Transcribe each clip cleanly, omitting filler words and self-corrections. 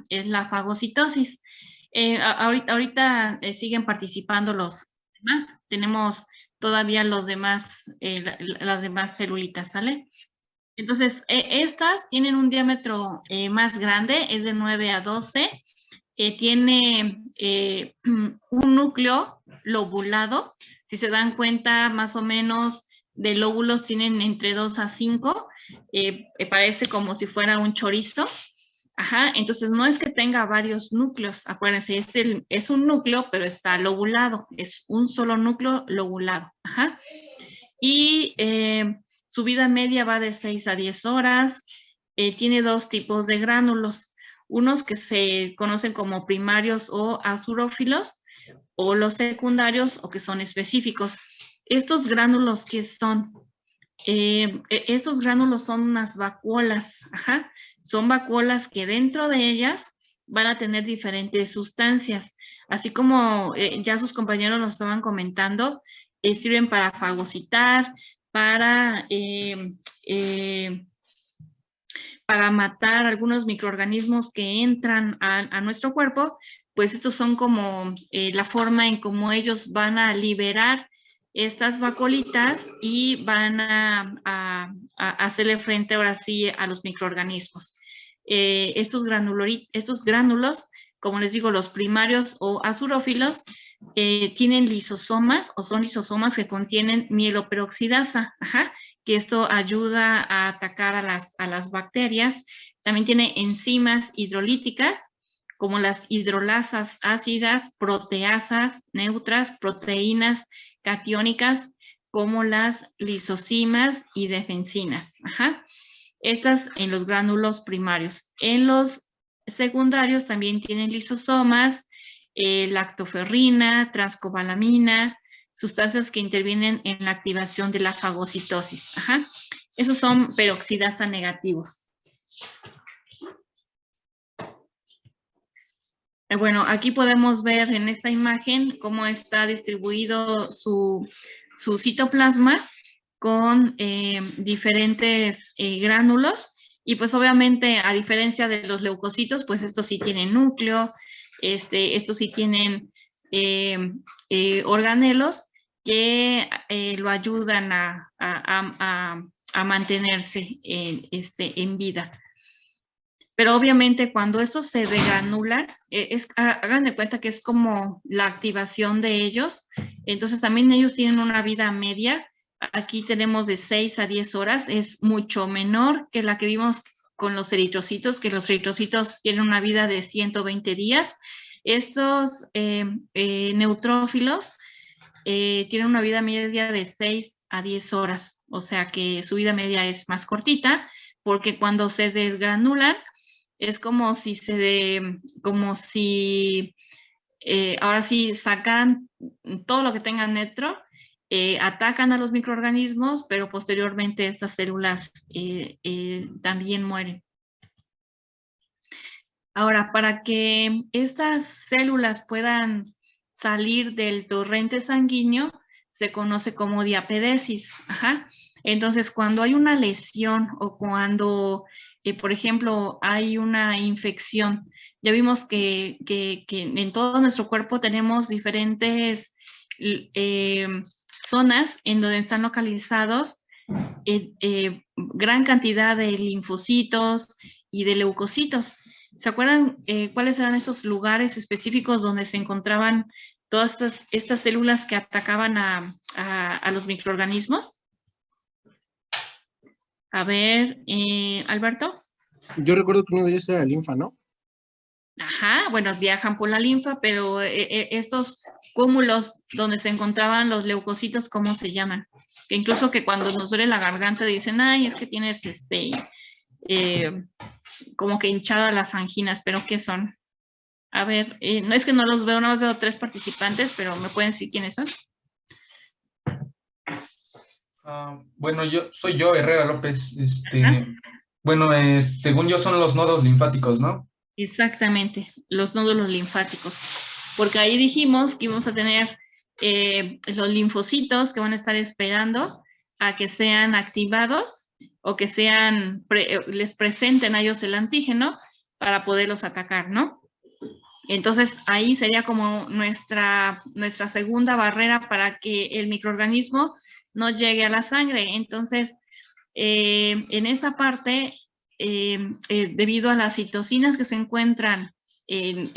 es la fagocitosis. Ahorita siguen participando los demás. Tenemos todavía los demás, las demás celulitas, ¿sale? Entonces, estas tienen un diámetro más grande, es de 9 a 12. Tiene un núcleo lobulado. Si se dan cuenta, más o menos de lóbulos tienen entre 2 a 5. Parece como si fuera un chorizo. Ajá, entonces no es que tenga varios núcleos, acuérdense, es un núcleo, pero está lobulado, es un solo núcleo lobulado. Ajá. Y su vida media va de 6 a 10 horas. Tiene dos tipos de gránulos, unos que se conocen como primarios o azurófilos, o los secundarios o que son específicos. Estos gránulos, ¿qué son? Estos gránulos son unas vacuolas, ajá. Son vacuolas que dentro de ellas van a tener diferentes sustancias, así como ya sus compañeros nos estaban comentando, sirven para fagocitar, para, eh, para matar algunos microorganismos que entran a nuestro cuerpo. Pues estos son como la forma en cómo ellos van a liberar estas vacuolitas y van a hacerle frente ahora sí a los microorganismos. Estos gránulos, como les digo, los primarios o azurófilos, tienen lisosomas o son lisosomas que contienen mieloperoxidasa, ajá, que esto ayuda a atacar a las bacterias. También tiene enzimas hidrolíticas, como las hidrolasas ácidas, proteasas neutras, proteínas catiónicas, como las lisocimas y defensinas. Ajá. Estas en los gránulos primarios. En los secundarios también tienen lisosomas, lactoferrina, transcobalamina, sustancias que intervienen en la activación de la fagocitosis. Ajá. Esos son peroxidasa negativos. Bueno, aquí podemos ver en esta imagen cómo está distribuido su citoplasma con diferentes gránulos, y pues obviamente a diferencia de los leucocitos, pues estos sí tienen núcleo, estos sí tienen organelos que lo ayudan a mantenerse en vida. Pero obviamente cuando estos se degranulan, hagan de cuenta que es como la activación de ellos. Entonces también ellos tienen una vida media. Aquí tenemos de 6 a 10 horas. Es mucho menor que la que vimos con los eritrocitos, que los eritrocitos tienen una vida de 120 días. Estos neutrófilos tienen una vida media de 6 a 10 horas. O sea que su vida media es más cortita, porque cuando se desgranulan, es como si ahora sí sacan todo lo que tengan dentro, atacan a los microorganismos, pero posteriormente estas células también mueren. Ahora, para que estas células puedan salir del torrente sanguíneo, se conoce como diapedesis. Ajá. Entonces, cuando hay una lesión o cuando, por ejemplo, hay una infección, ya vimos que en todo nuestro cuerpo tenemos diferentes zonas en donde están localizados gran cantidad de linfocitos y de leucocitos. ¿Se acuerdan cuáles eran esos lugares específicos donde se encontraban todas estas células que atacaban a los microorganismos? A ver, Alberto. Yo recuerdo que uno de ellos era la linfa, ¿no? Ajá, bueno, viajan por la linfa, pero estos cúmulos donde se encontraban los leucocitos, ¿cómo se llaman? Que incluso que cuando nos duele la garganta dicen, ay, es que tienes como que hinchada las anginas, pero ¿qué son? A ver, no es que no los veo, no veo 3 participantes, pero ¿me pueden decir quiénes son? Bueno, soy yo, Herrera López. Bueno, según yo son los nodos linfáticos, ¿no? Exactamente, los nódulos linfáticos. Porque ahí dijimos que íbamos a tener los linfocitos que van a estar esperando a que sean activados o que les presenten a ellos el antígeno, para poderlos atacar, ¿no? Entonces, ahí sería como nuestra segunda barrera para que el microorganismo no llegue a la sangre. Entonces, en esa parte, debido a las citocinas que se encuentran en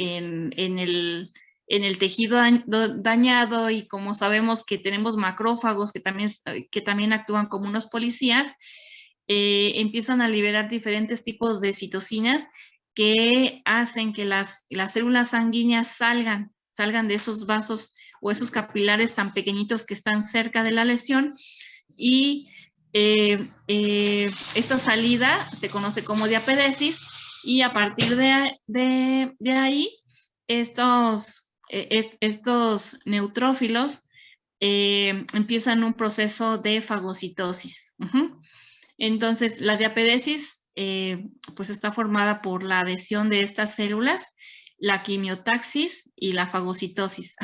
el tejido dañado, y como sabemos que tenemos macrófagos que también actúan como unos policías, empiezan a liberar diferentes tipos de citocinas que hacen que las células sanguíneas salgan de esos vasos o esos capilares tan pequeñitos que están cerca de la lesión, y esta salida se conoce como diapedesis, y a partir de ahí estos neutrófilos empiezan un proceso de fagocitosis. Entonces, la diapedesis pues está formada por la adhesión de estas células, la quimiotaxis y la fagocitosis.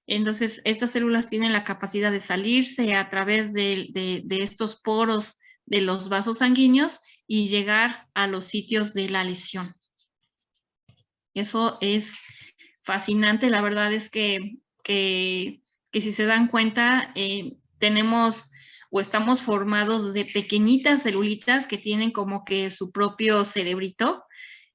Entonces, estas células tienen la capacidad de salirse a través de estos poros de los vasos sanguíneos y llegar a los sitios de la lesión. Eso es fascinante. La verdad es que si se dan cuenta, tenemos o estamos formados de pequeñitas celulitas que tienen como que su propio cerebrito,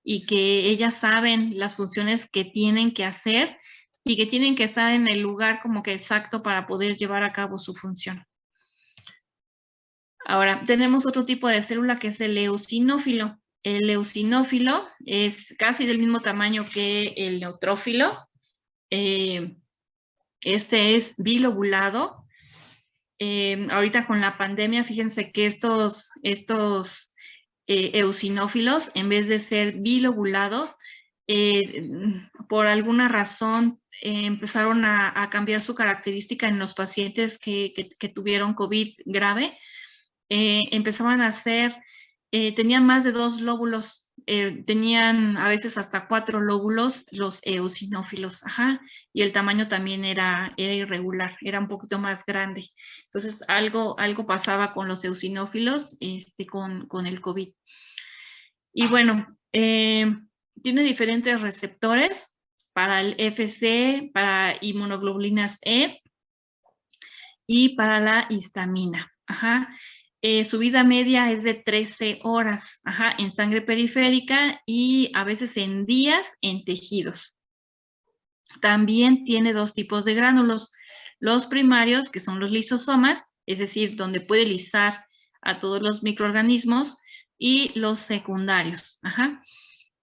y que ellas saben las funciones que tienen que hacer y que tienen que estar en el lugar como que exacto para poder llevar a cabo su función. Ahora, tenemos otro tipo de célula que es el eosinófilo. El eosinófilo es casi del mismo tamaño que el neutrófilo. Este es bilobulado. Ahorita con la pandemia, fíjense que estos eosinófilos, en vez de ser bilobulados, por alguna razón empezaron a cambiar su característica en los pacientes que tuvieron COVID grave. Empezaban a ser, tenían más de 2 lóbulos, tenían a veces hasta 4 lóbulos los eosinófilos, y el tamaño también era irregular, era un poquito más grande. Entonces, algo pasaba con los eosinófilos con el COVID. Y bueno, tiene diferentes receptores para el FC, para inmunoglobulinas E y para la histamina. Su vida media es de 13 horas en sangre periférica, y a veces en días en tejidos. También tiene 2 tipos de gránulos. Los primarios, que son los lisosomas, es decir, donde puede lisar a todos los microorganismos, y los secundarios.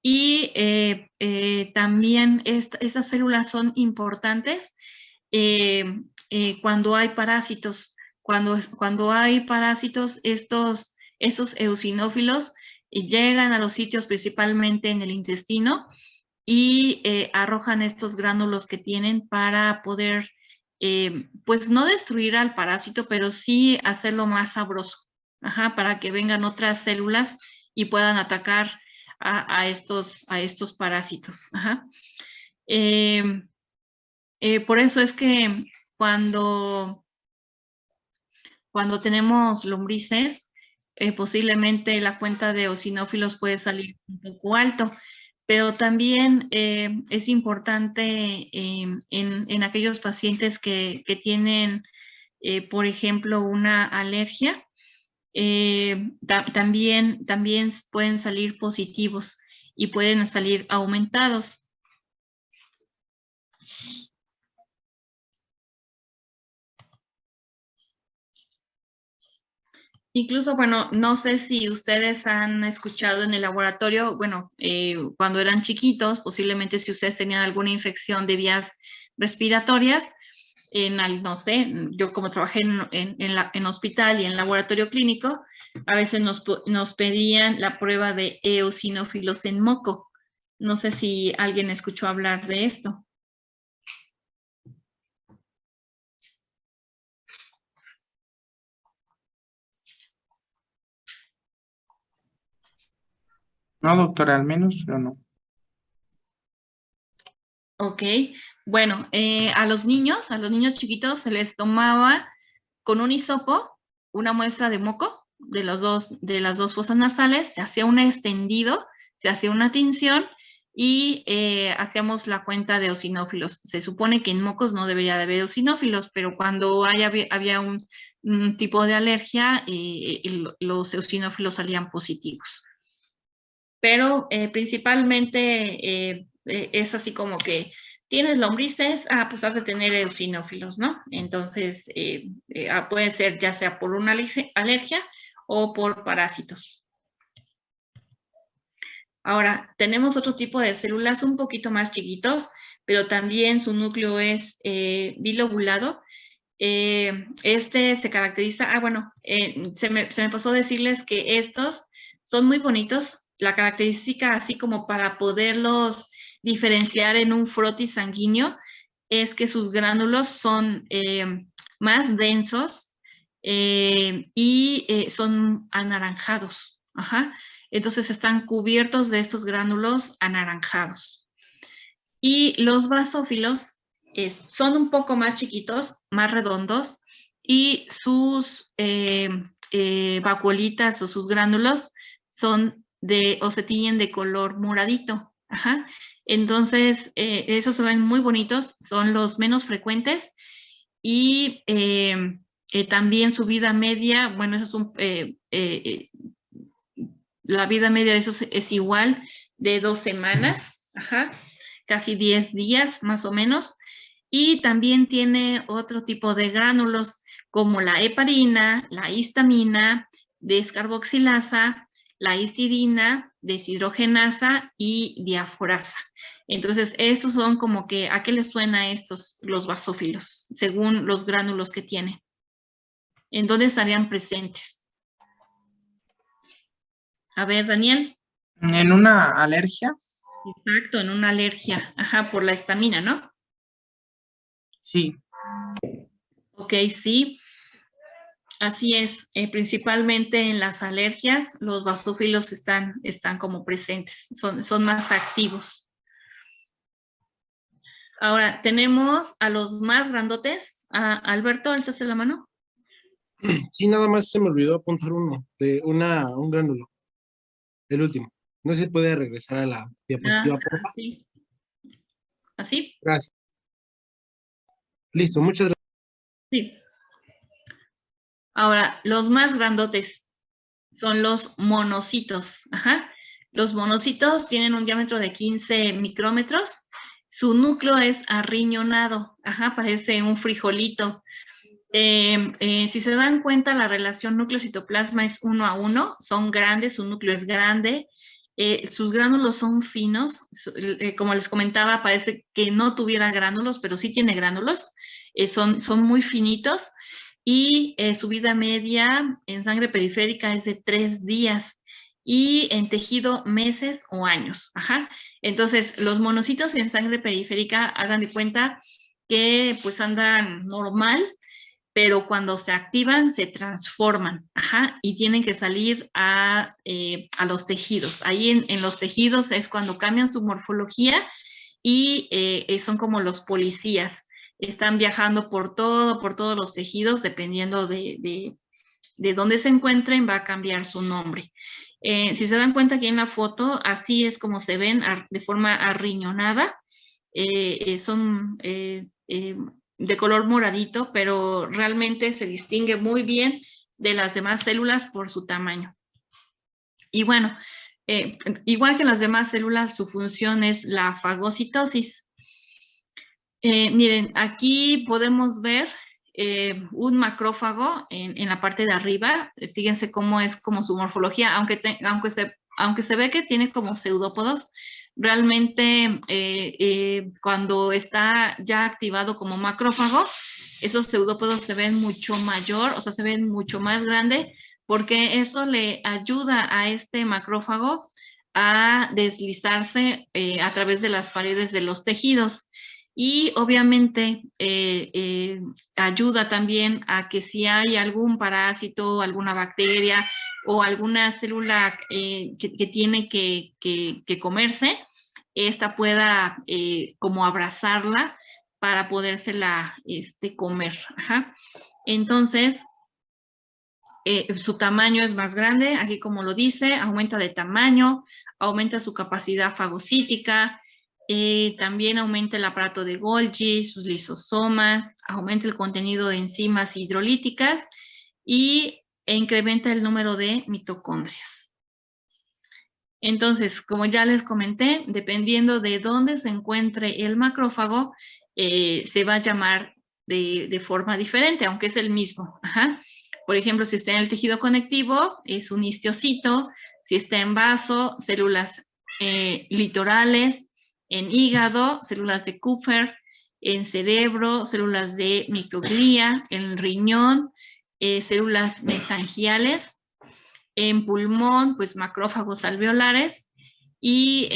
Y también estas células son importantes cuando hay parásitos. Cuando hay parásitos, estos eosinófilos llegan a los sitios principalmente en el intestino, y arrojan estos gránulos que tienen para poder, pues no destruir al parásito, pero sí hacerlo más sabroso, para que vengan otras células y puedan atacar a estos parásitos. Por eso es que cuando tenemos lombrices, posiblemente la cuenta de eosinófilos puede salir un poco alto, pero también es importante en aquellos pacientes que tienen, por ejemplo, una alergia, también pueden salir positivos y pueden salir aumentados. Incluso, bueno, no sé si ustedes han escuchado en el laboratorio, bueno, cuando eran chiquitos, posiblemente si ustedes tenían alguna infección de vías respiratorias, no sé, yo como trabajé en hospital y en laboratorio clínico, a veces nos pedían la prueba de eosinófilos en moco. No sé si alguien escuchó hablar de esto. No, doctora, al menos yo no. Ok, bueno, a los niños chiquitos se les tomaba con un hisopo una muestra de moco de las dos fosas nasales, se hacía un extendido, se hacía una tinción y hacíamos la cuenta de eosinófilos. Se supone que en mocos no debería de haber eosinófilos, pero cuando había un tipo de alergia, los eosinófilos salían positivos. Pero principalmente es así como que tienes lombrices, pues has de tener eosinófilos, ¿no? Entonces puede ser ya sea por una alergia o por parásitos. Ahora, tenemos otro tipo de células un poquito más chiquitos, pero también su núcleo es bilobulado. Este se caracteriza, se me pasó decirles que estos son muy bonitos. La característica, así como para poderlos diferenciar en un frotis sanguíneo, es que sus gránulos son más densos y son anaranjados. Ajá. Entonces están cubiertos de estos gránulos anaranjados. Y los basófilos son un poco más chiquitos, más redondos, y sus vacuolitas o sus gránulos o se tiñen de color moradito. Ajá. Entonces, esos se ven muy bonitos, son los menos frecuentes y también su vida media, bueno, eso es la vida media de esos es igual de 2 semanas, ajá, casi 10 días más o menos. Y también tiene otro tipo de gránulos como la heparina, la histamina, descarboxilasa, la histidina, deshidrogenasa y diaforasa. Entonces, estos son como que, ¿a qué les suena estos, los basófilos, según los gránulos que tiene? ¿En dónde estarían presentes? A ver, Daniel. ¿En una alergia? Exacto, en una alergia. Ajá, por la histamina, ¿no? Sí. Ok, sí. Así es. Principalmente en las alergias, los basófilos están como presentes, son más activos. Ahora, tenemos a los más grandotes. Alberto, ¿alzaste la mano? Sí, nada más se me olvidó apuntar uno, un gránulo, el último. No sé si puede regresar a la diapositiva, por favor. Sí. ¿Así? Gracias. Listo, muchas gracias. Sí. Ahora, los más grandotes son los monocitos. Ajá. Los monocitos tienen un diámetro de 15 micrómetros. Su núcleo es arriñonado. Ajá, parece un frijolito. Si se dan cuenta, la relación núcleo-citoplasma es 1:1. Son grandes, su núcleo es grande. Sus gránulos son finos. Como les comentaba, parece que no tuviera gránulos, pero sí tiene gránulos. Son muy finitos. Y su vida media en sangre periférica es de 3 días y en tejido meses o años. Ajá. Entonces, los monocitos en sangre periférica, hagan de cuenta que pues andan normal, pero cuando se activan se transforman, ajá, y tienen que salir a los tejidos. Ahí en los tejidos es cuando cambian su morfología y son como los policías. Están viajando por todos los tejidos, dependiendo de dónde se encuentren, va a cambiar su nombre. Si se dan cuenta aquí en la foto, así es como se ven de forma arriñonada. Son de color moradito, pero realmente se distingue muy bien de las demás células por su tamaño. Y bueno, igual que las demás células, su función es la fagocitosis. Miren, aquí podemos ver un macrófago en la parte de arriba. Fíjense cómo es como su morfología, aunque se ve que tiene como pseudópodos, realmente cuando está ya activado como macrófago, esos pseudópodos se ven mucho mayor, o sea, se ven mucho más grande, porque esto le ayuda a este macrófago a deslizarse a través de las paredes de los tejidos. Y obviamente ayuda también a que si hay algún parásito, alguna bacteria o alguna célula que tiene que comerse, esta pueda como abrazarla para podérsela comer. Ajá. Entonces, su tamaño es más grande, aquí como lo dice, aumenta de tamaño, aumenta su capacidad fagocítica, también aumenta el aparato de Golgi, sus lisosomas, aumenta el contenido de enzimas hidrolíticas e incrementa el número de mitocondrias. Entonces, como ya les comenté, dependiendo de dónde se encuentre el macrófago, se va a llamar de forma diferente, aunque es el mismo. Ajá. Por ejemplo, si está en el tejido conectivo, es un histiocito. Si está en vaso, células litorales. En hígado, células de Kupffer. En cerebro, células de microglía. En riñón, células mesangiales. En pulmón, pues macrófagos alveolares. Y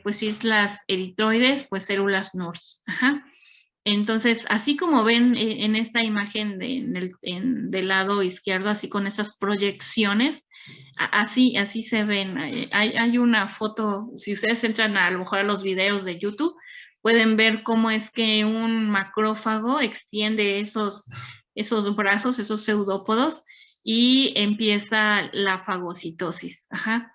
pues islas eritroides, pues células NURS. Ajá. Entonces, así como ven en esta imagen del lado izquierdo, así con esas proyecciones, así se ven. Hay una foto, si ustedes entran a lo mejor a los videos de YouTube, pueden ver cómo es que un macrófago extiende esos brazos, esos pseudópodos, y empieza la fagocitosis. Ajá.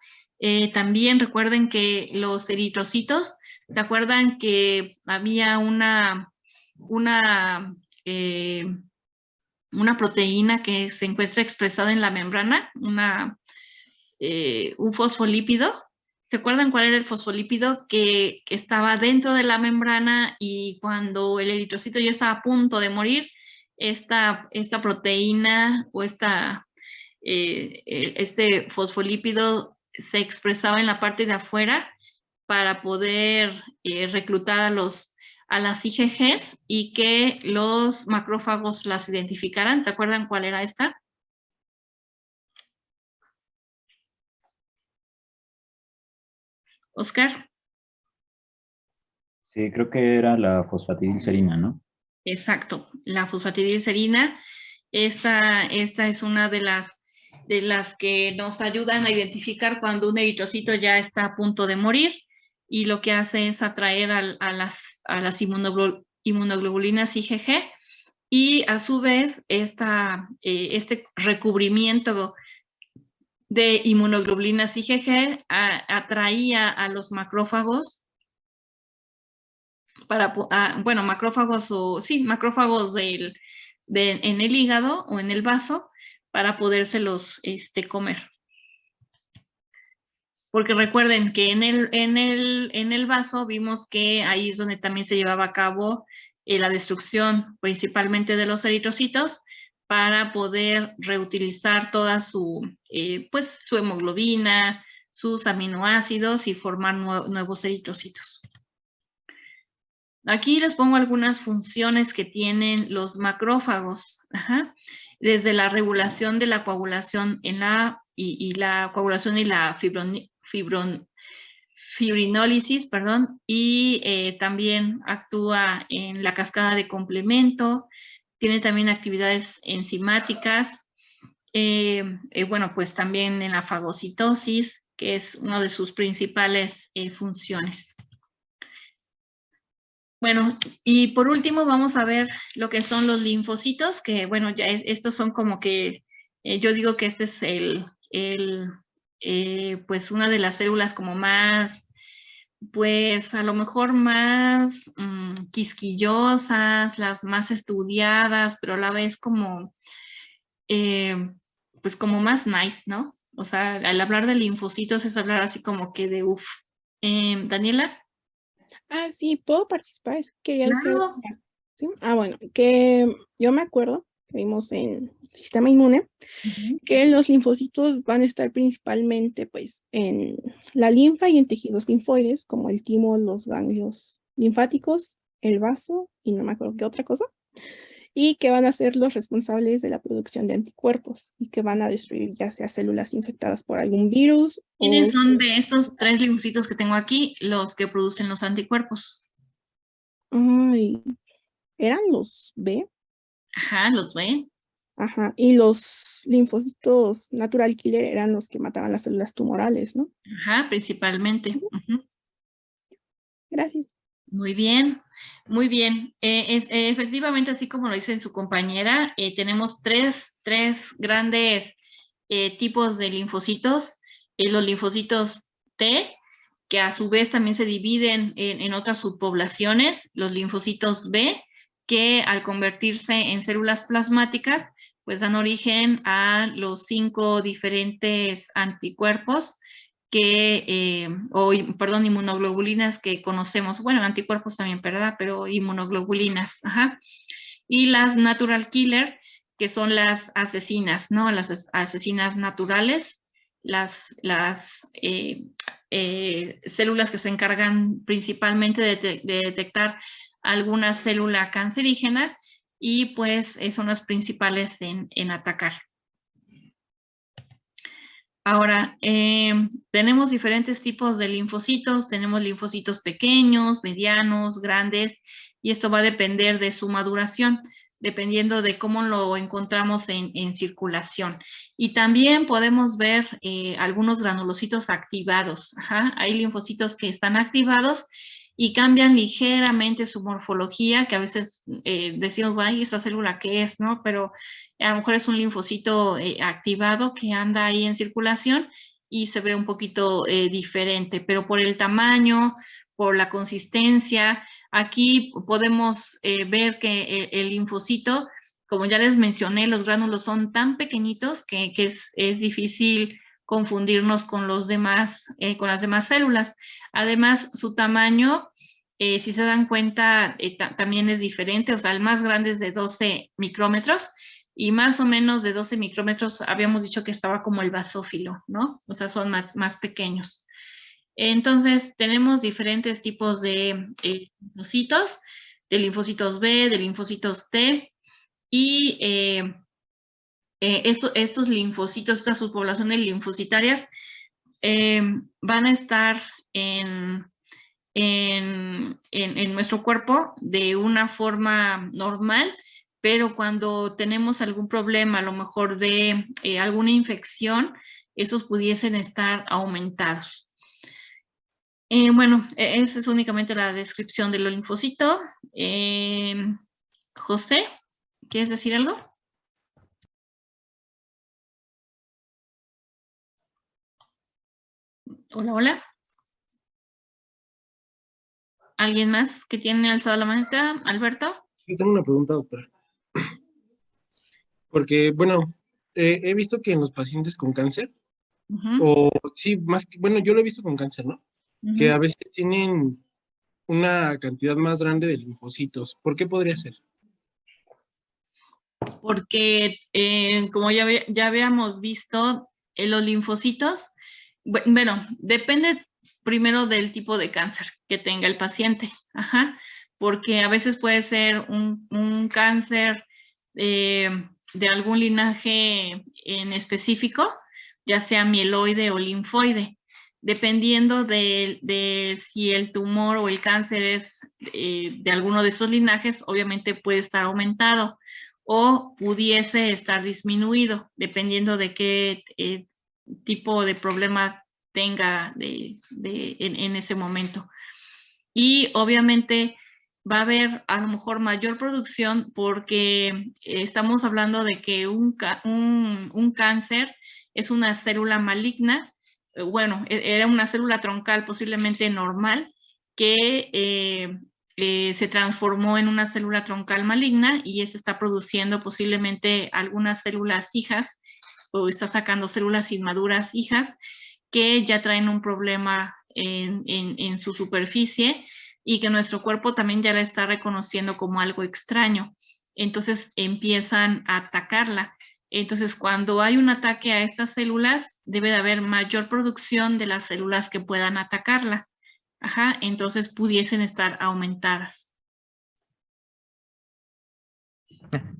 También recuerden que los eritrocitos, ¿se acuerdan que había una proteína que se encuentra expresada en la membrana, un fosfolípido? ¿Se acuerdan cuál era el fosfolípido que estaba dentro de la membrana, y cuando el eritrocito ya estaba a punto de morir, esta proteína o este fosfolípido se expresaba en la parte de afuera para poder reclutar a las IgGs y que los macrófagos las identificaran? ¿Se acuerdan cuál era esta? Oscar. Sí, creo que era la fosfatidilcerina, ¿no? Exacto, la fosfatidilcerina. Esta es una de las que nos ayudan a identificar cuando un eritrocito ya está a punto de morir, y lo que hace es atraer a las inmunoglobulinas IgG, y a su vez este recubrimiento de inmunoglobulinas IgG atraía a los macrófagos macrófagos en el hígado o en el vaso, para podérselos comer. Porque recuerden que en el vaso vimos que ahí es donde también se llevaba a cabo la destrucción principalmente de los eritrocitos, para poder reutilizar toda su hemoglobina, sus aminoácidos, y formar nuevos eritrocitos. Aquí les pongo algunas funciones que tienen los macrófagos. Ajá. Desde la regulación de la coagulación y la coagulación y la fibrinólisis, y también actúa en la cascada de complemento. Tiene también actividades enzimáticas, pues también en la fagocitosis, que es una de sus principales funciones. Bueno, y por último vamos a ver lo que son los linfocitos, que bueno, ya estos son como que, yo digo que este es pues una de las células como más, pues a lo mejor más quisquillosas, las más estudiadas, pero a la vez como, pues como más nice, ¿no? O sea, al hablar de linfocitos es hablar así como que de uff. Daniela. Ah, sí, ¿puedo participar? Quería decir, Claro. ¿sí? Bueno, que yo me acuerdo que vimos en sistema inmune que los linfocitos van a estar principalmente pues en la linfa y en tejidos linfoides, como el timo, los ganglios linfáticos, el vaso y no me acuerdo qué otra cosa, y que van a ser los responsables de la producción de anticuerpos y que van a destruir ya sea células infectadas por algún virus. ¿Quiénes son de estos 3 linfocitos que tengo aquí los que producen los anticuerpos? Ay, ¿eran los B? Ajá, los B. Ajá, y los linfocitos natural killer eran los que mataban las células tumorales, ¿no? Ajá, principalmente. Uh-huh. Gracias. Muy bien, muy bien. Efectivamente, así como lo dice su compañera, tenemos tres grandes tipos de linfocitos, los linfocitos T, que a su vez también se dividen en otras subpoblaciones, los linfocitos B, que al convertirse en células plasmáticas, pues dan origen a los 5 diferentes anticuerpos inmunoglobulinas que conocemos. Bueno, anticuerpos también, ¿verdad? Pero inmunoglobulinas, ajá. Y las natural killer, que son las asesinas, ¿no? Las asesinas naturales, las células que se encargan principalmente de detectar alguna célula cancerígena y pues son las principales en atacar. Ahora, tenemos diferentes tipos de linfocitos. Tenemos linfocitos pequeños, medianos, grandes, y esto va a depender de su maduración, dependiendo de cómo lo encontramos en circulación. Y también podemos ver algunos granulocitos activados. Ajá. Hay linfocitos que están activados y cambian ligeramente su morfología, que a veces decimos, ay, ¿esta célula qué es? ¿No? Pero a lo mejor es un linfocito activado que anda ahí en circulación y se ve un poquito diferente, pero por el tamaño, por la consistencia, aquí podemos ver que el linfocito, como ya les mencioné, los gránulos son tan pequeñitos que es difícil confundirnos con los demás, con las demás células. Además, su tamaño, si se dan cuenta, también es diferente. O sea, el más grande es de 12 micrómetros y más o menos de 12 micrómetros habíamos dicho que estaba como el basófilo, ¿no? O sea, son más pequeños. Entonces, tenemos diferentes tipos de linfocitos, de linfocitos B, de linfocitos T, y estos linfocitos, estas subpoblaciones linfocitarias, van a estar en nuestro cuerpo de una forma normal, pero cuando tenemos algún problema, a lo mejor de alguna infección, esos pudiesen estar aumentados. Bueno, esa es únicamente la descripción del linfocito. José, ¿quieres decir algo? Hola, hola. ¿Alguien más que tiene alzado la manita? ¿Alberto? Yo tengo una pregunta, doctora. Porque, bueno, he visto que en los pacientes con cáncer, o sí, más que, bueno, yo lo he visto con cáncer, ¿no? Que a veces tienen una cantidad más grande de linfocitos. ¿Por qué podría ser? Porque, como ya habíamos visto, los linfocitos, bueno, depende primero del tipo de cáncer que tenga el paciente, ajá, porque a veces puede ser un cáncer de algún linaje en específico, ya sea mieloide o linfoide, dependiendo de si el tumor o el cáncer es de alguno de esos linajes, obviamente puede estar aumentado o pudiese estar disminuido, dependiendo de qué tipo de problema tenga en ese momento. Y obviamente va a haber a lo mejor mayor producción porque estamos hablando de que un cáncer es una célula maligna, bueno, era una célula troncal posiblemente normal que se transformó en una célula troncal maligna y esta está produciendo posiblemente algunas células hijas o está sacando células inmaduras hijas que ya traen un problema en su superficie y que nuestro cuerpo también ya la está reconociendo como algo extraño. Entonces empiezan a atacarla. Entonces cuando hay un ataque a estas células, debe de haber mayor producción de las células que puedan atacarla. Ajá, entonces pudiesen estar aumentadas.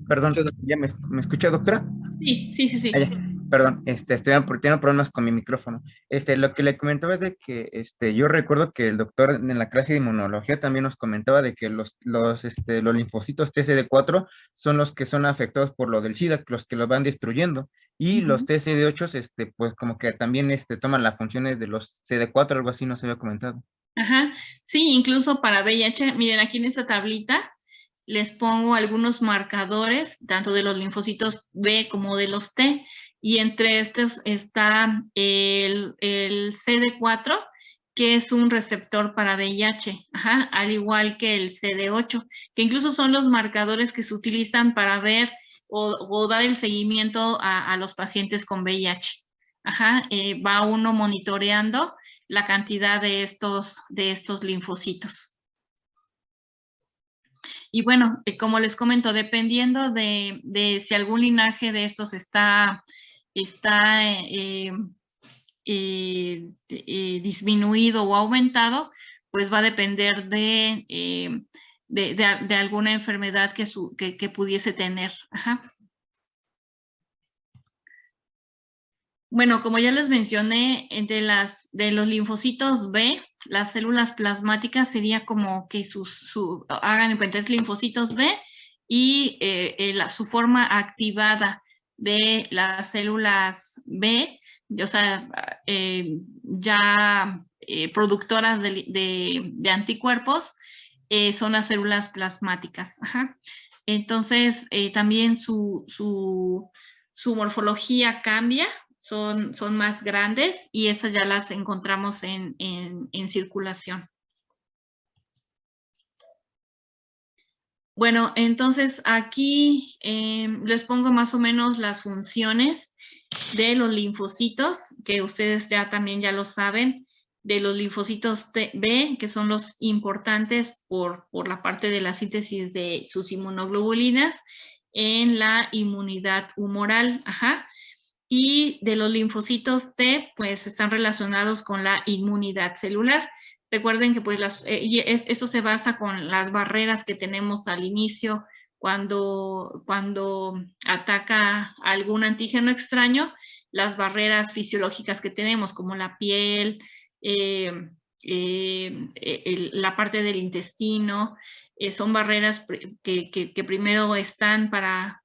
Perdón, ¿ya me escucha, doctora? Sí. Ah, ya. Perdón, estoy teniendo problemas con mi micrófono. Lo que le comentaba es de que yo recuerdo que el doctor en la clase de inmunología también nos comentaba de que los linfocitos TCD4 son los que son afectados por lo del SIDA, los que los van destruyendo. Y los TCD8, pues como que también toman las funciones de los CD4, algo así nos había comentado. Ajá, sí, incluso para VIH, miren aquí en esta tablita les pongo algunos marcadores, tanto de los linfocitos B como de los T. y entre estos está el CD4, que es un receptor para VIH, al igual que el CD8, que incluso son los marcadores que se utilizan para ver o dar el seguimiento a los pacientes con VIH. Va uno monitoreando la cantidad de estos linfocitos. Y bueno, como les comento, dependiendo de si algún linaje de estos está disminuido o aumentado, pues va a depender de alguna enfermedad que pudiese tener. Bueno, como ya les mencioné, de los linfocitos B, las células plasmáticas sería como que hagan en cuenta, es linfocitos B y su forma activada de las células B, o sea, ya productoras de anticuerpos, son las células plasmáticas. Entonces, también su morfología cambia. Son más grandes y esas ya las encontramos en circulación. Bueno, entonces aquí les pongo más o menos las funciones de los linfocitos, que ustedes también ya lo saben, de los linfocitos B, que son los importantes por la parte de la síntesis de sus inmunoglobulinas en la inmunidad humoral. Y de los linfocitos T, pues están relacionados con la inmunidad celular. Recuerden que pues esto se basa con las barreras que tenemos al inicio cuando ataca algún antígeno extraño, las barreras fisiológicas que tenemos, como la piel, la parte del intestino, son barreras que primero están para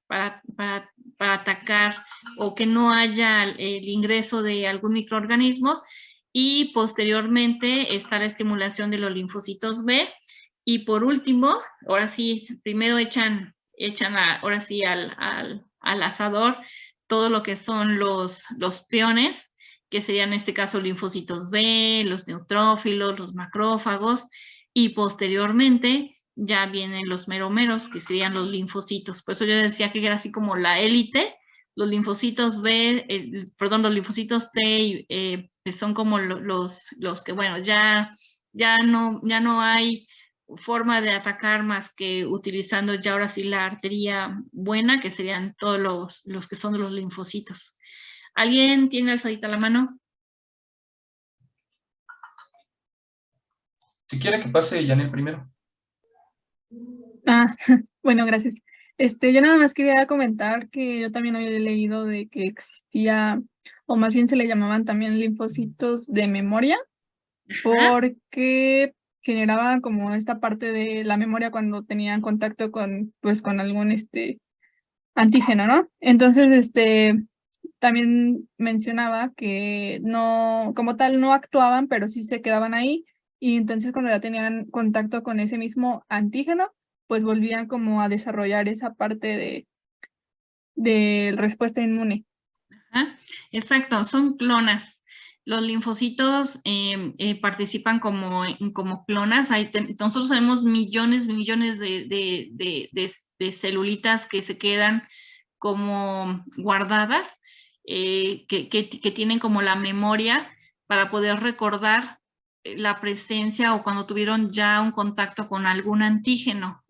atacar o que no haya el ingreso de algún microorganismo, y posteriormente está la estimulación de los linfocitos B, y por último, ahora sí, primero echan ahora sí al asador todo lo que son los peones, que serían en este caso linfocitos B, los neutrófilos, los macrófagos, y posteriormente ya vienen los meromeros, que serían los linfocitos. Por eso yo decía que era así como la élite. Los linfocitos B, los linfocitos T son como los que, bueno, ya no hay forma de atacar más que utilizando ya ahora sí la arteria buena, que serían todos los que son los linfocitos. ¿Alguien tiene alzadita la mano? Si quiere que pase Yanel primero. Bueno, gracias. Yo nada más quería comentar que yo también había leído de que existía, o más bien se le llamaban también linfocitos de memoria, porque generaban como esta parte de la memoria cuando tenían contacto con algún antígeno, ¿no? Entonces, también mencionaba que no, como tal, no actuaban, pero sí se quedaban ahí, y entonces cuando ya tenían contacto con ese mismo antígeno, pues volvían como a desarrollar esa parte de respuesta inmune. Exacto, son clonas. Los linfocitos participan como clonas. Nosotros tenemos millones de celulitas que se quedan como guardadas, que tienen como la memoria para poder recordar la presencia o cuando tuvieron ya un contacto con algún antígeno.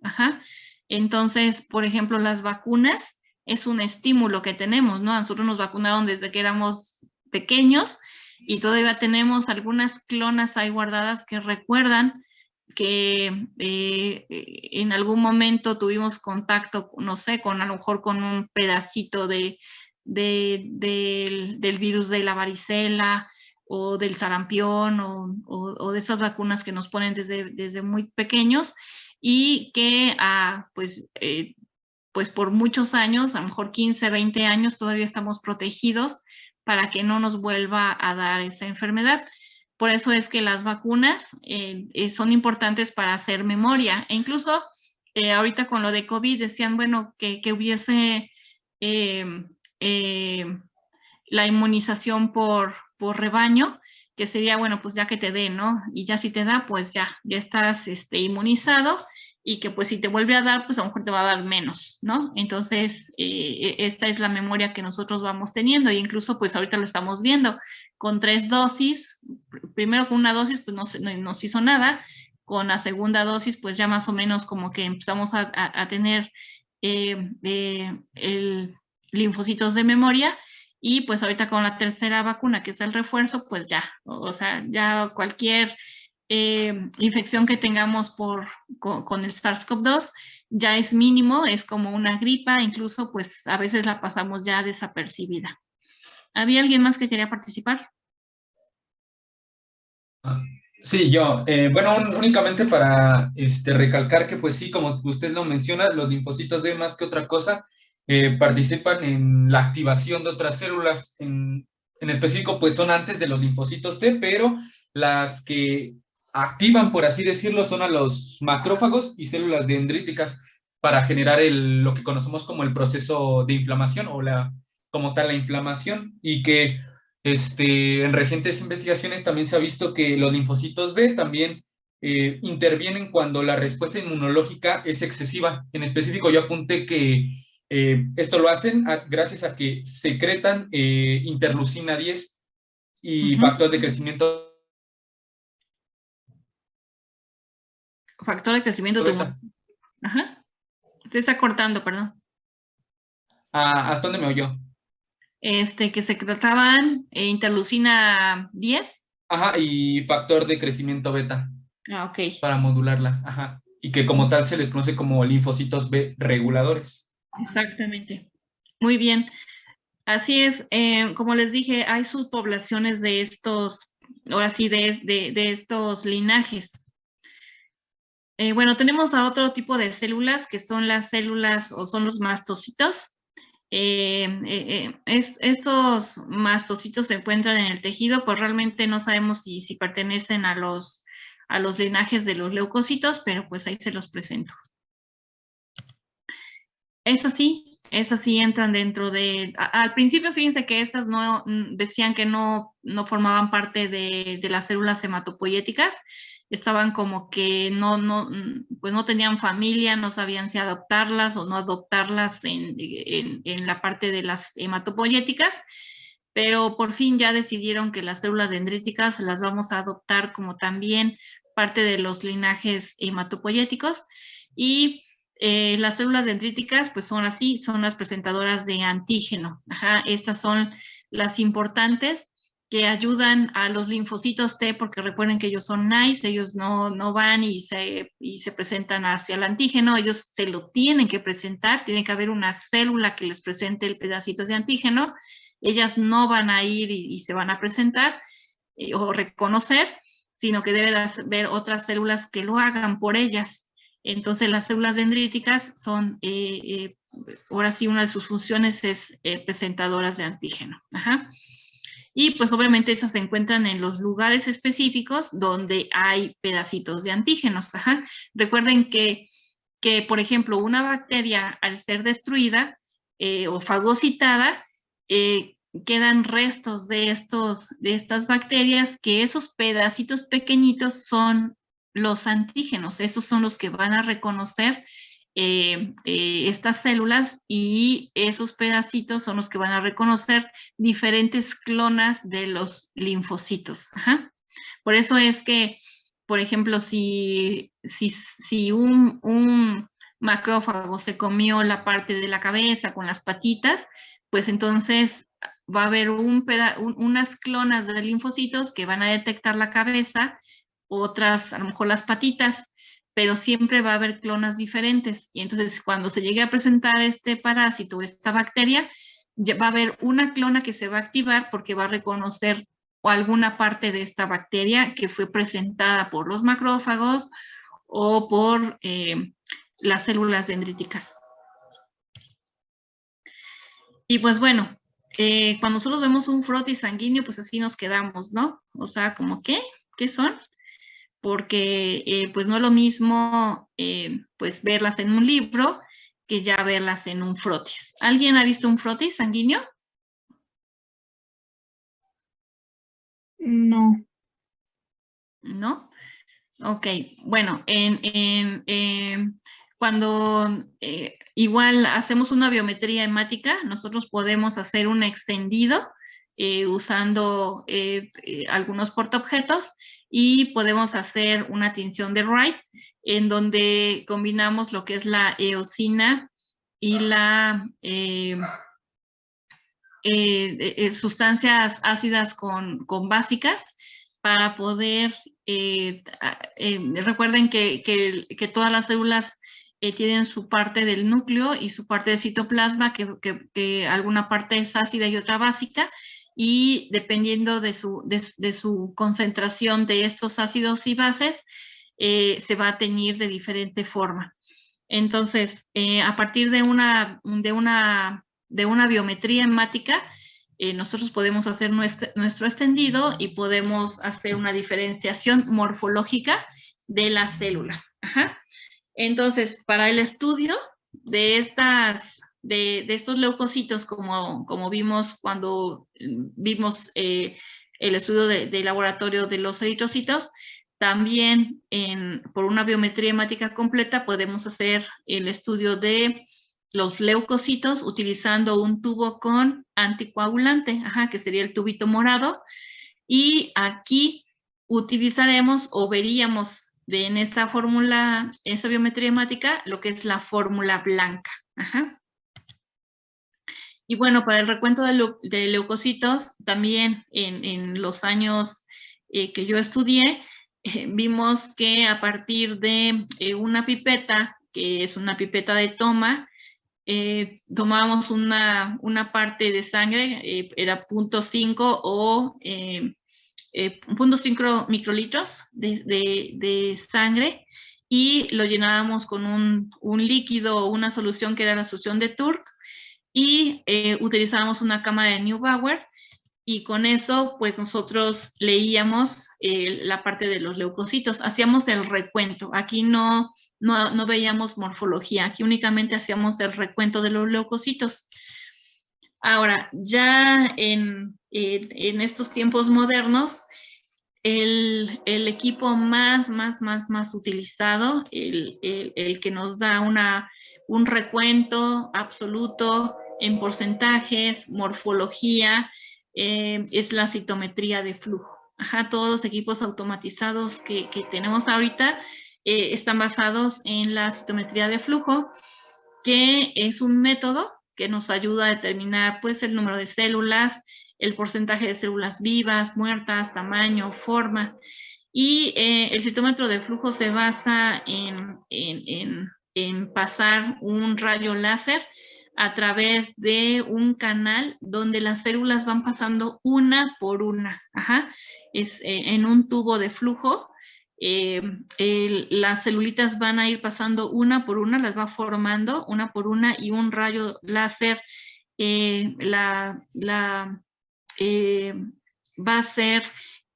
Entonces, por ejemplo, las vacunas es un estímulo que tenemos, ¿no? A nosotros nos vacunaron desde que éramos pequeños y todavía tenemos algunas clonas ahí guardadas que recuerdan que en algún momento tuvimos contacto, no sé, a lo mejor con un pedacito del virus de la varicela o del sarampión o de esas vacunas que nos ponen desde muy pequeños, y que pues por muchos años, a lo mejor 15, 20 años, todavía estamos protegidos para que no nos vuelva a dar esa enfermedad. Por eso es que las vacunas son importantes para hacer memoria. E incluso ahorita con lo de COVID decían, bueno, que hubiese la inmunización por rebaño, que sería, bueno, pues ya que te dé, ¿no? Y ya si te da, pues ya estás inmunizado, y que pues si te vuelve a dar, pues a lo mejor te va a dar menos, ¿no? Entonces, esta es la memoria que nosotros vamos teniendo, e incluso pues ahorita lo estamos viendo, con 3 dosis, primero con una dosis pues no nos hizo nada, con la segunda dosis pues ya más o menos como que empezamos a tener linfocitos de memoria, y pues ahorita con la tercera vacuna, que es el refuerzo, pues ya, o sea, ya cualquier infección que tengamos con el SARS-CoV-2 ya es mínimo, es como una gripa, incluso pues a veces la pasamos ya desapercibida. ¿Había alguien más que quería participar? Sí, yo. Bueno, únicamente para recalcar que, pues sí, como usted lo menciona, los linfocitos B más que otra cosa participan en la activación de otras células. En específico, pues son antes de los linfocitos T, pero las que activan, por así decirlo, son a los macrófagos y células dendríticas para generar lo que conocemos como el proceso de inflamación o como tal la inflamación, y que en recientes investigaciones también se ha visto que los linfocitos B también intervienen cuando la respuesta inmunológica es excesiva. En específico, yo apunté que esto lo hacen gracias a que secretan interleucina 10 y factor de crecimiento. Factor de crecimiento tumoral. Ajá. Te está cortando, perdón. ¿Hasta dónde me oyó? Que secretaban interleucina 10. Ajá, y factor de crecimiento beta. Ok. Para modularla, ajá. Y que como tal se les conoce como linfocitos B reguladores. Exactamente. Muy bien. Así es, como les dije, hay subpoblaciones de estos, ahora sí, de estos linajes. Bueno, tenemos a otro tipo de células, que son las células o son los mastocitos. Estos mastocitos se encuentran en el tejido, pues realmente no sabemos si pertenecen a los linajes de los leucocitos, pero pues ahí se los presento. Esas sí entran dentro de... Al principio, fíjense que estas no decían que no formaban parte de las células hematopoyéticas, estaban como que pues no tenían familia, no sabían si adoptarlas o no adoptarlas en la parte de las hematopoyéticas, pero por fin ya decidieron que las células dendríticas las vamos a adoptar como también parte de los linajes hematopoyéticos, y las células dendríticas pues son así, son las presentadoras de antígeno. Ajá, estas son las importantes que ayudan a los linfocitos T, porque recuerden que ellos son nice, ellos no van y se presentan hacia el antígeno, ellos se lo tienen que presentar, tiene que haber una célula que les presente el pedacito de antígeno, ellas no van a ir y se van a presentar o reconocer, sino que debe de haber otras células que lo hagan por ellas. Entonces las células dendríticas son, ahora sí, una de sus funciones es presentadoras de antígeno. Ajá. Y pues obviamente esas se encuentran en los lugares específicos donde hay pedacitos de antígenos. Ajá. Recuerden que, por ejemplo, una bacteria al ser destruida o fagocitada, quedan restos de estas bacterias, que esos pedacitos pequeñitos son los antígenos, esos son los que van a reconocer estas células, y esos pedacitos son los que van a reconocer diferentes clonas de los linfocitos. Ajá. Por eso es que, por ejemplo, si un macrófago se comió la parte de la cabeza con las patitas, pues entonces va a haber unas clonas de linfocitos que van a detectar la cabeza, otras a lo mejor las patitas, pero siempre va a haber clonas diferentes. Y entonces cuando se llegue a presentar este parásito, esta bacteria, va a haber una clona que se va a activar porque va a reconocer alguna parte de esta bacteria que fue presentada por los macrófagos o por las células dendríticas. Y pues bueno, cuando nosotros vemos un frotis sanguíneo, pues así nos quedamos, ¿no? O sea, como, ¿qué son? Porque pues no es lo mismo pues verlas en un libro que ya verlas en un frotis. ¿Alguien ha visto un frotis sanguíneo? No. ¿No? Ok, bueno, cuando igual hacemos una biometría hemática, nosotros podemos hacer un extendido usando algunos portaobjetos y podemos hacer una tinción de Wright en donde combinamos lo que es la eosina y la sustancias ácidas con básicas para poder, recuerden que todas las células tienen su parte del núcleo y su parte de citoplasma, que alguna parte es ácida y otra básica, y dependiendo de su concentración de estos ácidos y bases, se va a teñir de diferente forma. Entonces, a partir de una biometría hemática, nosotros podemos hacer nuestro extendido y podemos hacer una diferenciación morfológica de las células. Ajá. Entonces, para el estudio de estos leucocitos, como vimos cuando vimos el estudio de laboratorio de los eritrocitos, también por una biometría hemática completa podemos hacer el estudio de los leucocitos utilizando un tubo con anticoagulante, que sería el tubito morado, y aquí utilizaremos o veríamos en esta fórmula, esa biometría hemática, lo que es la fórmula blanca. Ajá. Y bueno, para el recuento de leucocitos, también en los años que yo estudié, vimos que a partir de una pipeta, que es una pipeta de toma, tomábamos una parte de sangre, era 0.5 o 0.5 microlitros de sangre, y lo llenábamos con un líquido o una solución que era la solución de Turk, y utilizábamos una cámara de Neubauer, y con eso pues nosotros leíamos la parte de los leucocitos, hacíamos el recuento. Aquí no veíamos morfología, aquí únicamente hacíamos el recuento de los leucocitos. Ahora, ya en estos tiempos modernos, el equipo más utilizado, el que nos da un recuento absoluto en porcentajes, morfología, es la citometría de flujo. Ajá, todos los equipos automatizados que tenemos ahorita están basados en la citometría de flujo, que es un método que nos ayuda a determinar pues el número de células, el porcentaje de células vivas, muertas, tamaño, forma. Y el citómetro de flujo se basa en pasar un rayo láser a través de un canal donde las células van pasando una por una. Ajá. Es en un tubo de flujo. Las celulitas van a ir pasando una por una, las va formando una por una, y un rayo láser va a hacer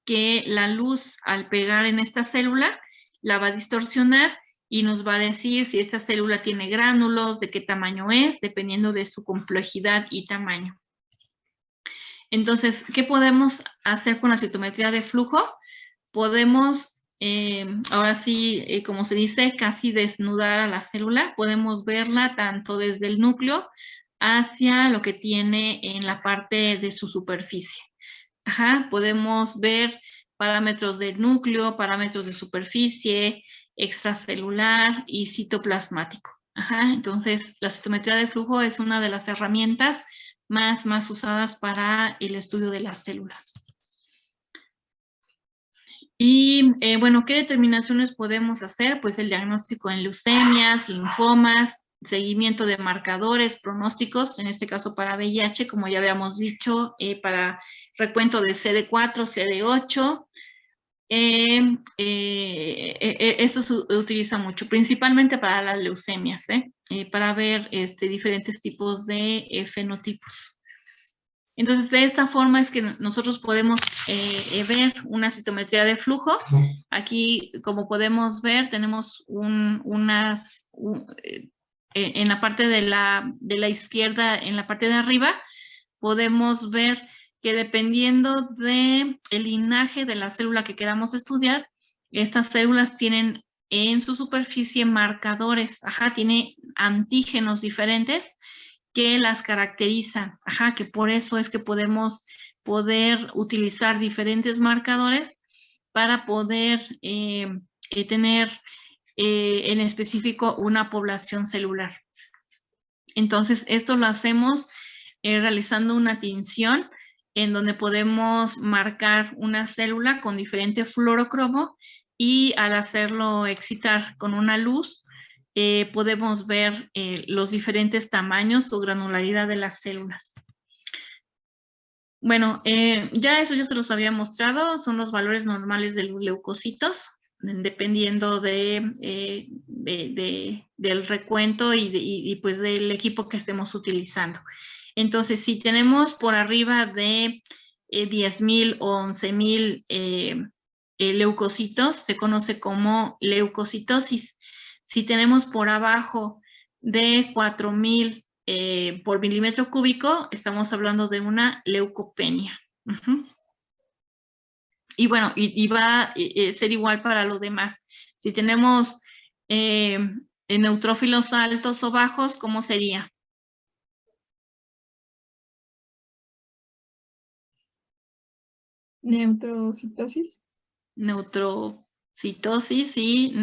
que la luz, al pegar en esta célula, la va a distorsionar y nos va a decir si esta célula tiene gránulos, de qué tamaño es, dependiendo de su complejidad y tamaño. Entonces, ¿qué podemos hacer con la citometría de flujo? Podemos, ahora sí, como se dice, casi desnudar a la célula. Podemos verla tanto desde el núcleo hacia lo que tiene en la parte de su superficie. Ajá, podemos ver parámetros del núcleo, parámetros de superficie, extracelular y citoplasmático. Ajá, entonces la citometría de flujo es una de las herramientas más usadas para el estudio de las células. Y bueno, ¿qué determinaciones podemos hacer? Pues el diagnóstico en leucemias, linfomas, seguimiento de marcadores, pronósticos, en este caso para VIH, como ya habíamos dicho, para recuento de CD4, CD8. Esto se utiliza mucho, principalmente para las leucemias, para ver diferentes tipos de fenotipos. Entonces, de esta forma es que nosotros podemos ver una citometría de flujo. Aquí, como podemos ver, tenemos en la parte de la izquierda, en la parte de arriba, podemos ver que dependiendo del linaje de la célula que queramos estudiar, estas células tienen en su superficie marcadores, tiene antígenos diferentes que las caracterizan, que por eso es que podemos utilizar diferentes marcadores para poder tener en específico una población celular. Entonces, esto lo hacemos realizando una tinción en donde podemos marcar una célula con diferente fluorocromo y al hacerlo excitar con una luz, podemos ver los diferentes tamaños o granularidad de las células. Bueno, ya eso yo se los había mostrado, son los valores normales de los leucocitos, dependiendo del recuento y pues del equipo que estemos utilizando. Entonces, si tenemos por arriba de 10.000 o 11.000 leucocitos, se conoce como leucocitosis. Si tenemos por abajo de 4.000 por milímetro cúbico, estamos hablando de una leucopenia. Y bueno, y va a ser igual para lo demás. Si tenemos neutrófilos altos o bajos, ¿cómo sería? Neutrocitosis. Neutrocitosis y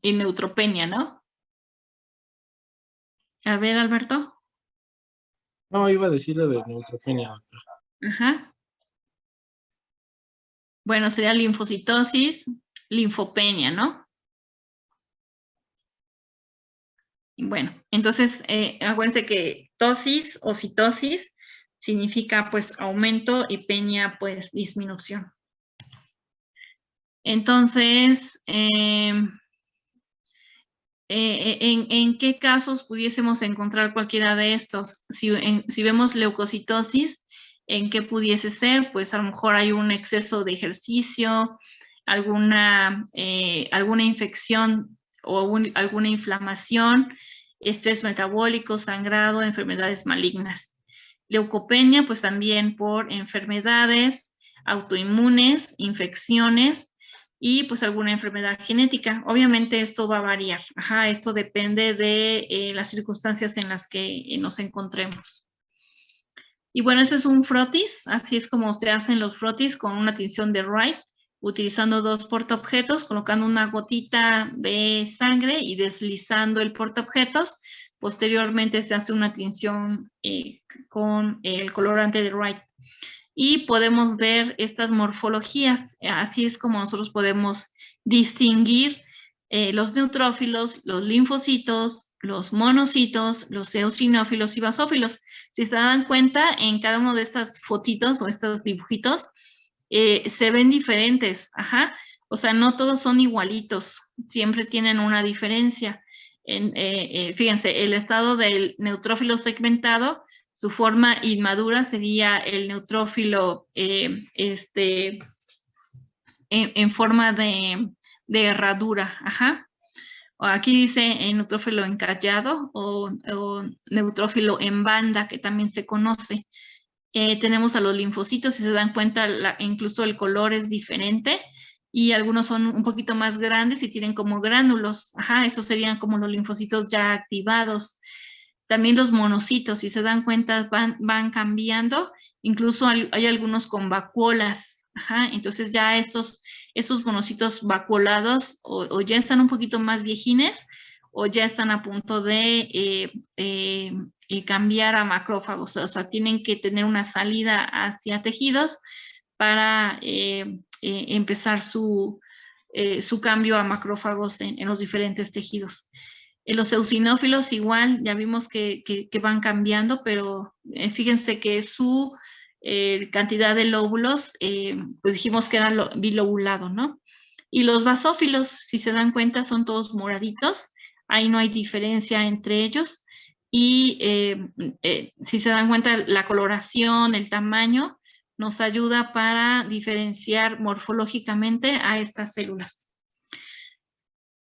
neutropenia, ¿no? A ver, Alberto. No, iba a decir lo de neutropenia, doctora. Ajá. Bueno, sería linfocitosis, linfopenia, ¿no? Bueno, entonces, acuérdense que tosis o citosis significa pues aumento y penia pues disminución. Entonces, ¿en qué casos pudiésemos encontrar cualquiera de estos? Si vemos leucocitosis, ¿en qué pudiese ser? Pues a lo mejor hay un exceso de ejercicio, alguna infección o alguna inflamación, estrés metabólico, sangrado, enfermedades malignas. Leucopenia, pues también por enfermedades autoinmunes, infecciones, y pues alguna enfermedad genética. Obviamente esto va a variar, esto depende de las circunstancias en las que nos encontremos. Y bueno, ese es un frotis, así es como se hacen los frotis con una tinción de Wright, utilizando dos portaobjetos, colocando una gotita de sangre y deslizando el portaobjetos. Posteriormente se hace una tinción con el colorante de Wright. Y podemos ver estas morfologías, así es como nosotros podemos distinguir los neutrófilos, los linfocitos, los monocitos, los eosinófilos y basófilos. Si se dan cuenta, en cada uno de estas fotitos o estos dibujitos, se ven diferentes, o sea, no todos son igualitos, siempre tienen una diferencia. Fíjense, el estado del neutrófilo segmentado, su forma inmadura sería el neutrófilo en forma de herradura, Aquí dice neutrófilo encallado o neutrófilo en banda, que también se conoce. Tenemos a los linfocitos, si se dan cuenta, incluso el color es diferente y algunos son un poquito más grandes y tienen como gránulos. Esos serían como los linfocitos ya activados. También los monocitos, si se dan cuenta, van cambiando. Incluso hay algunos con vacuolas. Entonces ya esos monocitos vacuolados o ya están un poquito más viejines o ya están a punto de cambiar a macrófagos. O sea, tienen que tener una salida hacia tejidos para empezar su cambio a macrófagos en los diferentes tejidos. Los eosinófilos igual, ya vimos que van cambiando, pero fíjense que su cantidad de lóbulos, pues dijimos que era bilobulado, ¿no? Y los basófilos, si se dan cuenta, son todos moraditos, ahí no hay diferencia entre ellos, y si se dan cuenta, la coloración, el tamaño, nos ayuda para diferenciar morfológicamente a estas células.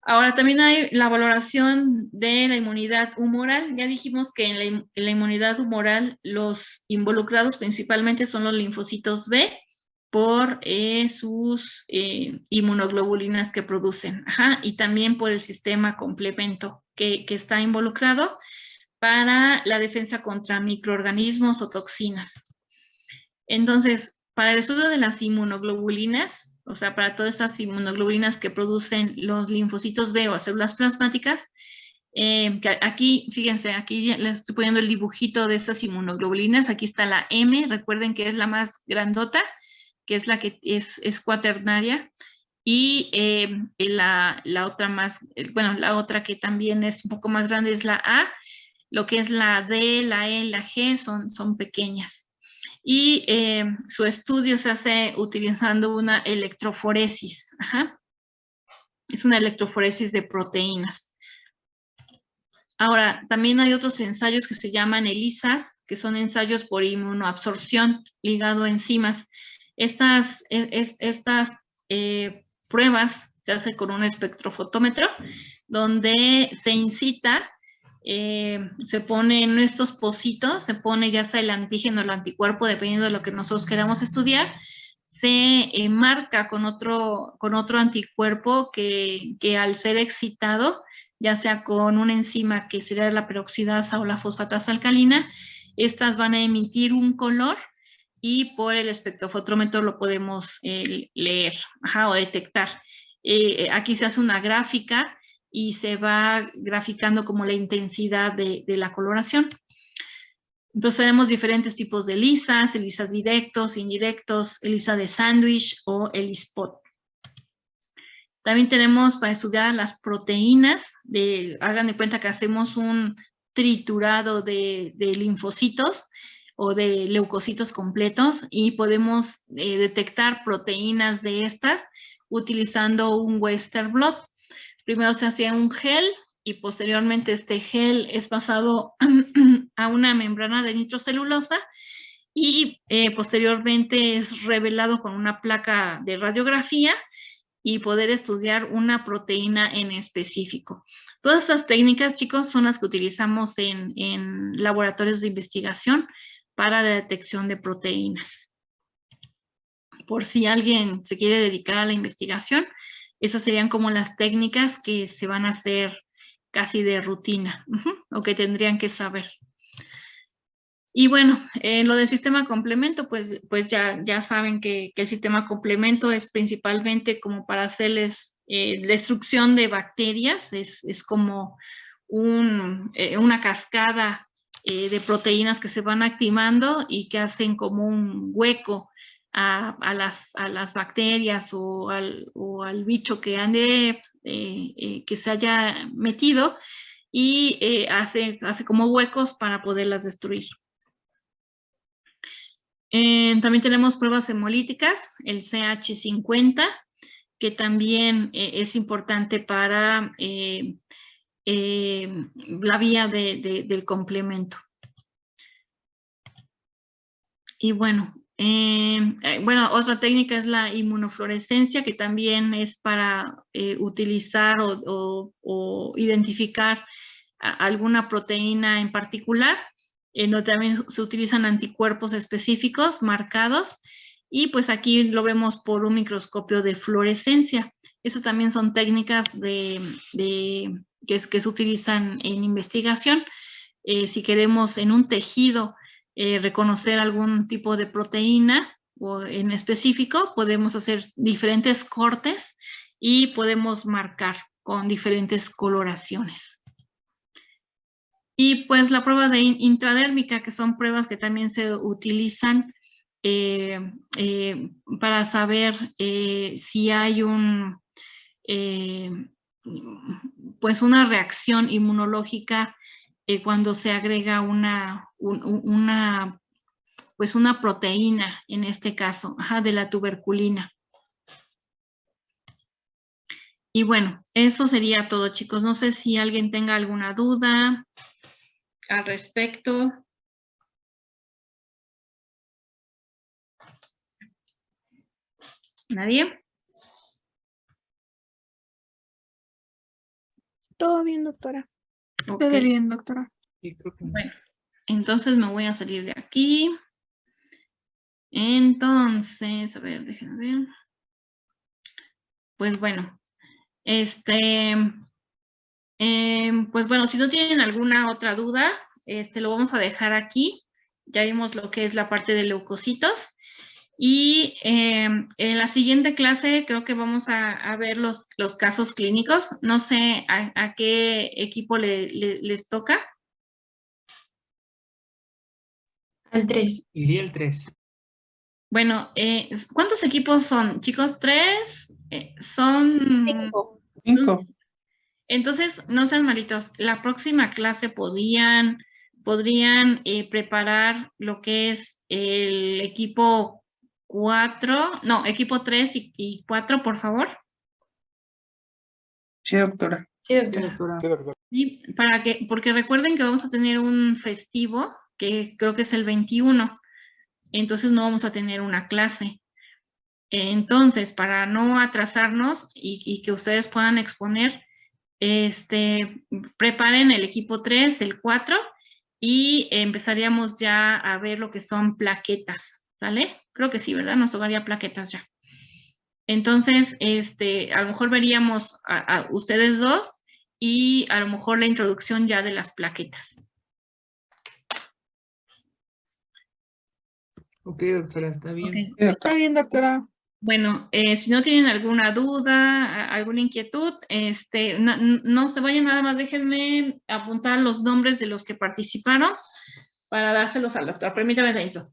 Ahora también hay la valoración de la inmunidad humoral. Ya dijimos que en la inmunidad humoral los involucrados principalmente son los linfocitos B por sus inmunoglobulinas que producen. Ajá, y también por el sistema complemento que está involucrado para la defensa contra microorganismos o toxinas. Entonces, para el estudio de las inmunoglobulinas, o sea, para todas estas inmunoglobulinas que producen los linfocitos B o células plasmáticas, que aquí, fíjense, aquí les estoy poniendo el dibujito de estas inmunoglobulinas. Aquí está la M, recuerden que es la más grandota, que es la que es cuaternaria, y la otra más, bueno, la otra que también es un poco más grande es la A. Lo que es la D, la E, la G son pequeñas. Y su estudio se hace utilizando una electroforesis. Ajá. Es una electroforesis de proteínas. Ahora, también hay otros ensayos que se llaman ELISAs, que son ensayos por inmunoabsorción ligado a enzimas. Estas pruebas se hacen con un espectrofotómetro, donde se incita, se pone en estos pocitos, se pone ya sea el antígeno o el anticuerpo, dependiendo de lo que nosotros queramos estudiar, se marca con otro anticuerpo que al ser excitado, ya sea con una enzima que sería la peroxidasa o la fosfatasa alcalina, estas van a emitir un color y por el espectrofotómetro lo podemos leer, ajá, o detectar. Aquí se hace una gráfica y se va graficando como la intensidad de la coloración. Entonces tenemos diferentes tipos de ELISAs directos, indirectos, ELISA de sándwich o ELISpot. También tenemos para estudiar las proteínas, hagan de cuenta que hacemos un triturado de linfocitos o de leucocitos completos y podemos detectar proteínas de estas utilizando un Western blot. Primero se hacía un gel y posteriormente este gel es pasado a una membrana de nitrocelulosa y posteriormente es revelado con una placa de radiografía y poder estudiar una proteína en específico. Todas estas técnicas, chicos, son las que utilizamos en laboratorios de investigación para la detección de proteínas. Por si alguien se quiere dedicar a la investigación, esas serían como las técnicas que se van a hacer casi de rutina, o que tendrían que saber. Y bueno, lo del sistema complemento, pues ya saben que el sistema complemento es principalmente como para hacerles destrucción de bacterias, es como una cascada de proteínas que se van activando y que hacen como un hueco a las bacterias o al bicho que ande, que se haya metido y hace como huecos para poderlas destruir. También tenemos pruebas hemolíticas, el CH50, que también es importante para la vía del complemento. Y bueno, otra técnica es la inmunofluorescencia, que también es para utilizar o identificar alguna proteína en particular, en donde también se utilizan anticuerpos específicos marcados, y pues aquí lo vemos por un microscopio de fluorescencia. Eso también son técnicas que se utilizan en investigación. Si queremos en un tejido reconocer algún tipo de proteína o en específico, podemos hacer diferentes cortes y podemos marcar con diferentes coloraciones. Y pues la prueba de intradérmica, que son pruebas que también se utilizan para saber si hay pues una reacción inmunológica cuando se agrega una proteína, en este caso, de la tuberculina. Y bueno, eso sería todo, chicos. No sé si alguien tenga alguna duda al respecto. ¿Nadie? Todo bien, doctora. Ok, Todo bien, doctora. Sí, creo que bueno, entonces me voy a salir de aquí. Entonces, a ver, déjenme ver. Pues bueno, pues bueno, si no tienen alguna otra duda, lo vamos a dejar aquí. Ya vimos lo que es la parte de leucocitos. Y en la siguiente clase creo que vamos a ver los casos clínicos. No sé a qué equipo les toca. Al 3. iría el 3. Bueno, ¿cuántos equipos son, chicos? ¿3? Son... 5. 5. Entonces, no sean malitos. La próxima clase podrían preparar lo que es el equipo 4, no, equipo 3 y 4, por favor. Sí, doctora. Sí, doctora. Sí, doctor. Sí, porque recuerden que vamos a tener un festivo, que creo que es el 21, entonces no vamos a tener una clase. Entonces, para no atrasarnos y que ustedes puedan exponer, preparen el equipo 3, el 4, y empezaríamos ya a ver lo que son plaquetas, ¿sale? Creo que sí, ¿verdad? Nos tocaría plaquetas ya. Entonces, a lo mejor veríamos a ustedes dos y a lo mejor la introducción ya de las plaquetas. Ok, doctora, está bien. Ok. Sí, doctora. Está bien, doctora. Bueno, si no tienen alguna duda, alguna inquietud, no se vayan, nada más déjenme apuntar los nombres de los que participaron para dárselos al doctor. Permítame tantito.